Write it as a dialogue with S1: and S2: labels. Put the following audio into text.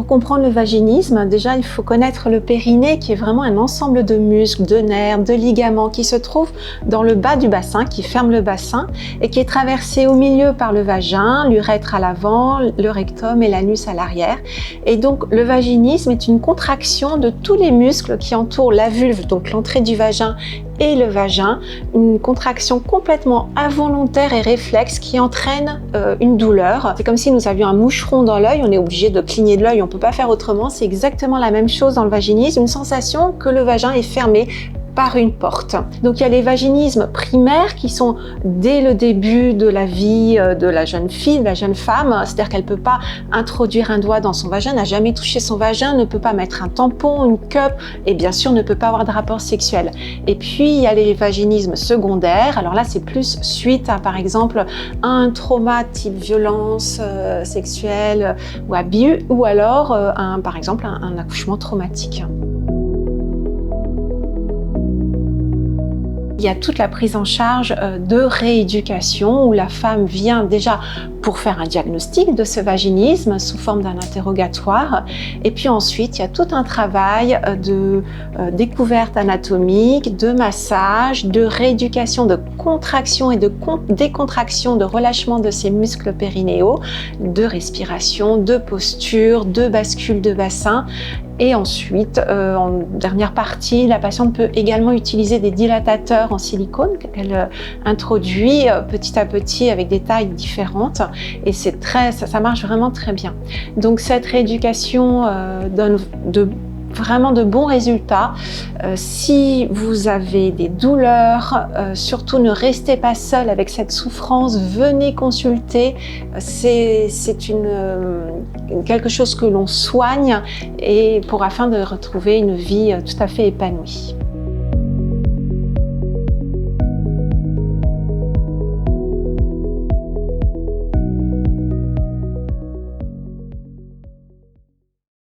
S1: comprendre le vaginisme, déjà il faut connaître le périnée qui est vraiment un ensemble de muscles, de nerfs, de ligaments qui se trouvent dans le bas du bassin, qui ferme le bassin et qui est traversé au milieu par le vagin, l'urètre à l'avant, le rectum et l'anus à l'arrière. Et donc le vaginisme est une contraction de tous les muscles qui entourent la vulve, donc l'entrée du vagin et le vagin, une contraction complètement involontaire et réflexe qui entraîne une douleur. C'est comme si nous avions un moucheron dans l'œil, on est obligé de cligner de l'œil, on ne peut pas faire autrement. C'est exactement la même chose dans le vaginisme, une sensation que le vagin est fermé par une porte. Donc il y a les vaginismes primaires qui sont dès le début de la vie de la jeune fille, de la jeune femme, c'est-à-dire qu'elle ne peut pas introduire un doigt dans son vagin, n'a jamais touché son vagin, ne peut pas mettre un tampon, une cup et bien sûr ne peut pas avoir de rapport sexuel. Et puis il y a les vaginismes secondaires, alors là c'est plus suite à par exemple un trauma type violence sexuelle ou abus ou alors par exemple un accouchement traumatique. Il y a toute la prise en charge de rééducation où la femme vient déjà pour faire un diagnostic de ce vaginisme sous forme d'un interrogatoire. Et puis ensuite, il y a tout un travail de découverte anatomique, de massage, de rééducation, de contraction et de décontraction, de relâchement de ces muscles périnéaux, de respiration, de posture, de bascule de bassin. Et ensuite, en dernière partie, la patiente peut également utiliser des dilatateurs en silicone qu'elle introduit petit à petit avec des tailles différentes. Et ça marche vraiment très bien. Donc cette rééducation donne vraiment de bons résultats. Si vous avez des douleurs, surtout ne restez pas seul avec cette souffrance, venez consulter. C'est quelque chose que l'on soigne et afin de retrouver une vie tout à fait épanouie.